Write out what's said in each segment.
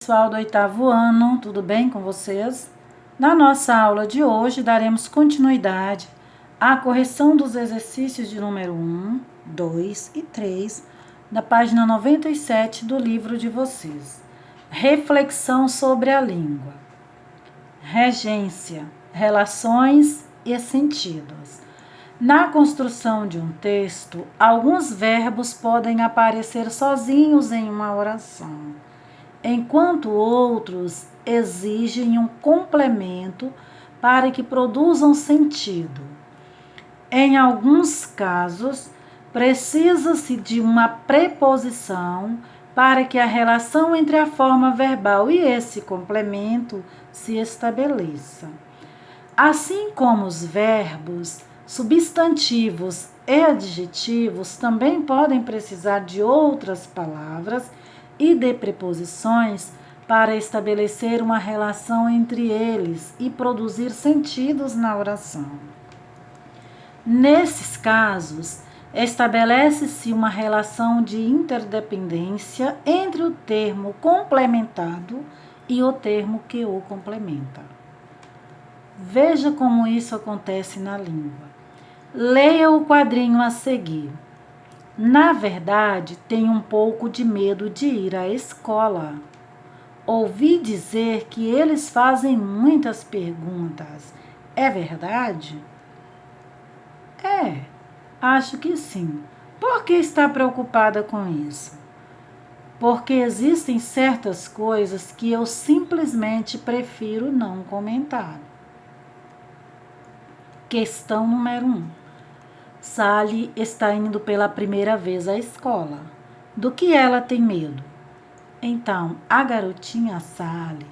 Pessoal do 8º ano, tudo bem com vocês? Na nossa aula de hoje, daremos continuidade à correção dos exercícios de número 1, 2 e 3, da página 97 do livro de vocês. Reflexão sobre a língua. Regência, relações e sentidos. Na construção de um texto, alguns verbos podem aparecer sozinhos em uma oração, enquanto outros exigem um complemento para que produzam sentido. Em alguns casos, precisa-se de uma preposição para que a relação entre a forma verbal e esse complemento se estabeleça. Assim como os verbos, substantivos e adjetivos também podem precisar de outras palavras e de preposições para estabelecer uma relação entre eles e produzir sentidos na oração. Nesses casos, estabelece-se uma relação de interdependência entre o termo complementado e o termo que o complementa. Veja como isso acontece na língua. Leia o quadrinho a seguir. Na verdade, tenho um pouco de medo de ir à escola. Ouvi dizer que eles fazem muitas perguntas. É verdade? É, acho que sim. Por que está preocupada com isso? Porque existem certas coisas que eu simplesmente prefiro não comentar. Questão número 1. Sally está indo pela primeira vez à escola. Do que ela tem medo? Então, a garotinha Sally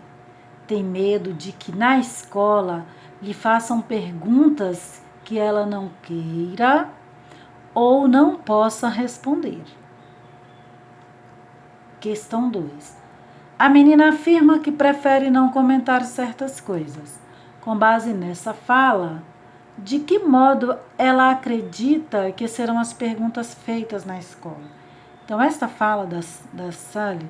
tem medo de que na escola lhe façam perguntas que ela não queira ou não possa responder. Questão 2. A menina afirma que prefere não comentar certas coisas. Com base nessa fala, de que modo ela acredita que serão as perguntas feitas na escola? Então, esta fala da Sally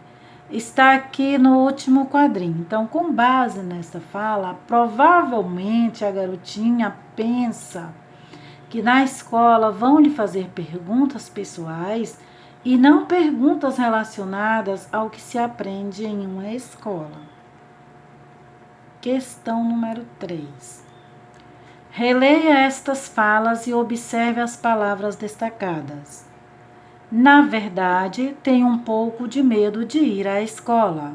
está aqui no último quadrinho. Então, com base nessa fala, provavelmente a garotinha pensa que na escola vão lhe fazer perguntas pessoais e não perguntas relacionadas ao que se aprende em uma escola. Questão número 3. Releia estas falas e observe as palavras destacadas. Na verdade, tenho um pouco de medo de ir à escola.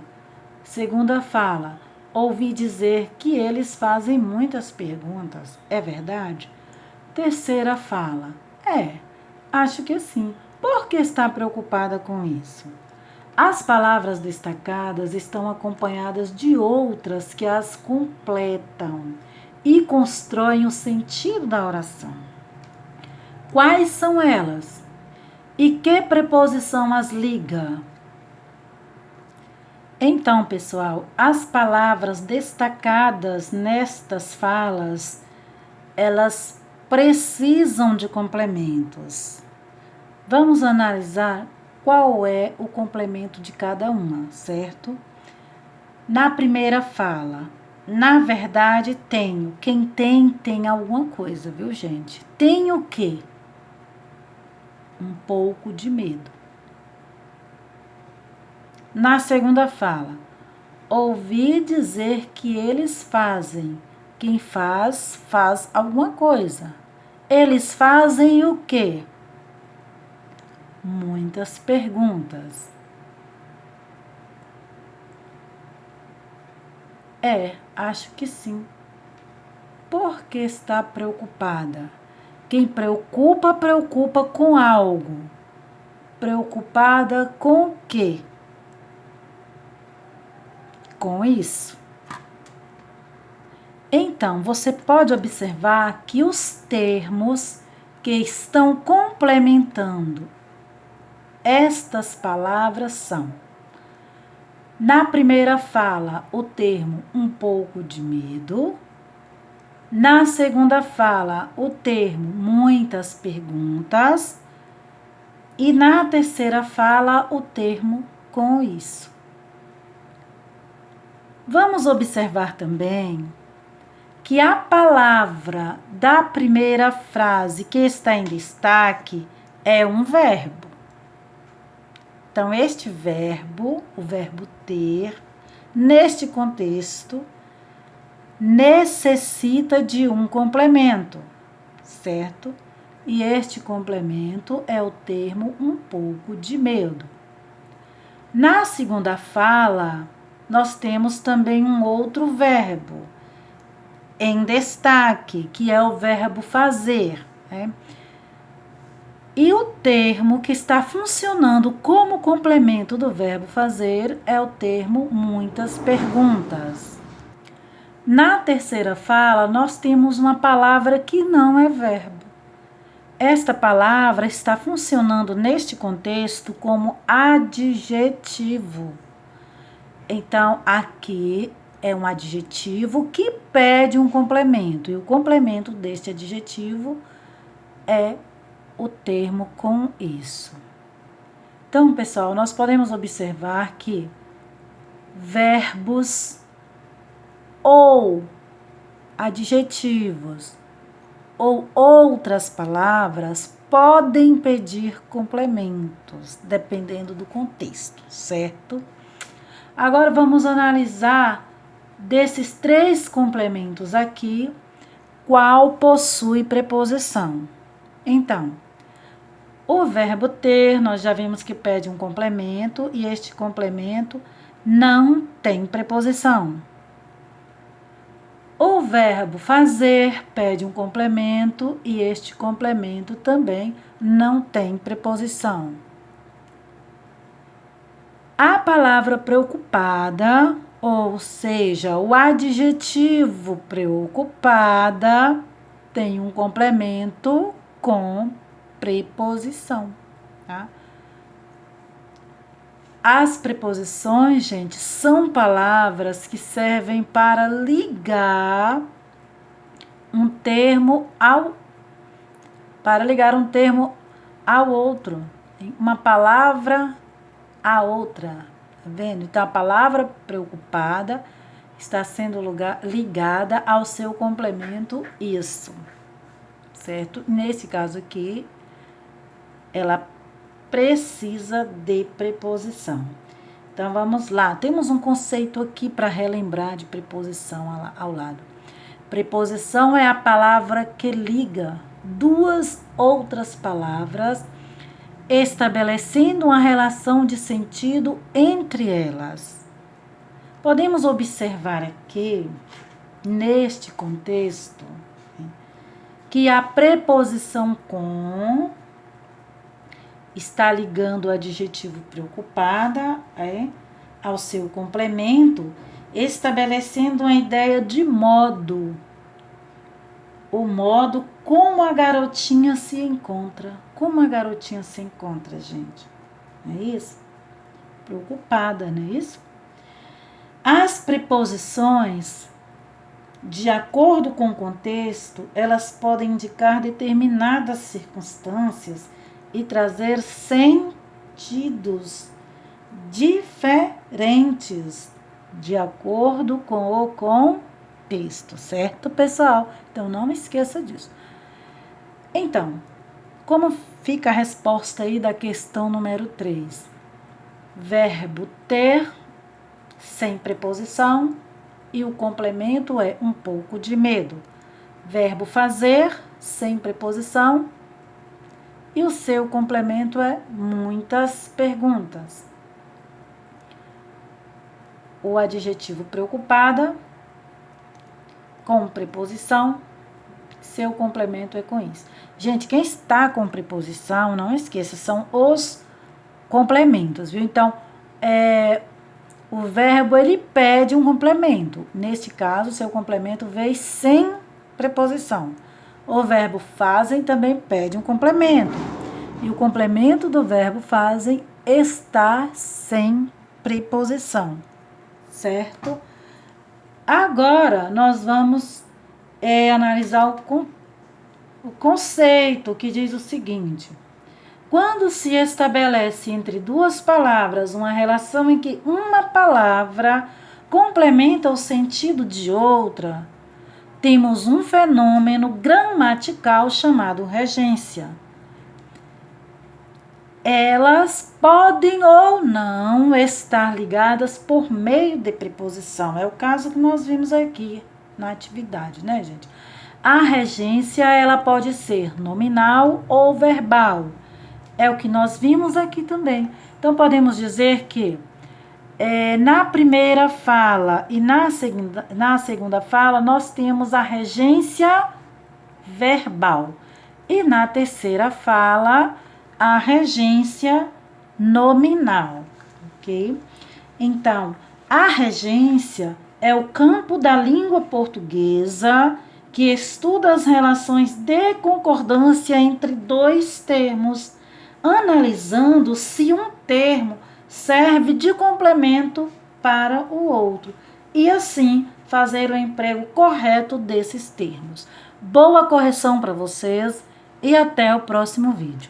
Segunda fala, ouvi dizer que eles fazem muitas perguntas. É verdade? Terceira fala, acho que sim. Por que está preocupada com isso? As palavras destacadas estão acompanhadas de outras que as completam e constroem o sentido da oração. Quais são elas? E que preposição as liga? Então, pessoal, as palavras destacadas nestas falas, elas precisam de complementos. Vamos analisar qual é o complemento de cada uma, certo? Na primeira fala, na verdade, tenho. Quem tem alguma coisa, viu, gente? Tenho o quê? Um pouco de medo. Na segunda fala, ouvi dizer que eles fazem. Quem faz alguma coisa. Eles fazem o quê? Muitas perguntas. Acho que sim. Por que está preocupada? Quem preocupa, preocupa com algo. Preocupada com o quê? Com isso. Então, você pode observar que os termos que estão complementando estas palavras são: na primeira fala, o termo um pouco de medo. Na segunda fala, o termo muitas perguntas. E na terceira fala, o termo com isso. Vamos observar também que a palavra da primeira frase que está em destaque é um verbo. Então, este verbo, o verbo ter, neste contexto, necessita de um complemento, certo? E este complemento é o termo um pouco de medo. Na segunda fala, nós temos também um outro verbo em destaque, que é o verbo fazer, né? E o termo que está funcionando como complemento do verbo fazer é o termo muitas perguntas. Na terceira fala, nós temos uma palavra que não é verbo. Esta palavra está funcionando neste contexto como adjetivo. Então, aqui é um adjetivo que pede um complemento, e o complemento deste adjetivo é o termo com isso. Então, pessoal, nós podemos observar que verbos ou adjetivos ou outras palavras podem pedir complementos, dependendo do contexto, certo? Agora vamos analisar desses 3 complementos aqui, qual possui preposição. Então, o verbo ter, nós já vimos que pede um complemento e este complemento não tem preposição. O verbo fazer pede um complemento e este complemento também não tem preposição. A palavra preocupada, ou seja, o adjetivo preocupada, tem um complemento com preposição, tá? As preposições, gente, são palavras que servem para ligar um termo ao outro. Uma palavra a outra, tá vendo? Então, a palavra preocupada está sendo ligada ao seu complemento isso, certo? Nesse caso aqui, ela precisa de preposição. Então, vamos lá. Temos um conceito aqui para relembrar de preposição ao lado. Preposição é a palavra que liga 2 outras palavras, estabelecendo uma relação de sentido entre elas. Podemos observar aqui, neste contexto, que a preposição com está ligando o adjetivo preocupada ao seu complemento, estabelecendo uma ideia de modo. O modo como a garotinha se encontra. Como a garotinha se encontra, gente? Não é isso? Preocupada, não é isso? As preposições, de acordo com o contexto, elas podem indicar determinadas circunstâncias e trazer sentidos diferentes de acordo com o contexto, certo, pessoal? Então, não esqueça disso. Então, como fica a resposta aí da questão número 3? Verbo ter, sem preposição, e o complemento é um pouco de medo. Verbo fazer, sem preposição, e o seu complemento é muitas perguntas. O adjetivo preocupada, com preposição, seu complemento é com isso. Gente, quem está com preposição, não esqueça, são os complementos, viu? Então, o verbo, ele pede um complemento. Neste caso, seu complemento veio sem preposição. O verbo fazem também pede um complemento. E o complemento do verbo fazem está sem preposição, certo? Agora, nós vamos analisar o conceito que diz o seguinte: quando se estabelece entre 2 palavras uma relação em que uma palavra complementa o sentido de outra, temos um fenômeno gramatical chamado regência. Elas podem ou não estar ligadas por meio de preposição. É o caso que nós vimos aqui na atividade, né, gente? A regência, ela pode ser nominal ou verbal. É o que nós vimos aqui também. Então, podemos dizer que na primeira fala e na segunda fala, nós temos a regência verbal. E na terceira fala, a regência nominal, ok? Então, a regência é o campo da língua portuguesa que estuda as relações de concordância entre dois termos, analisando se um termo serve de complemento para o outro e assim fazer o emprego correto desses termos. Boa correção para vocês e até o próximo vídeo.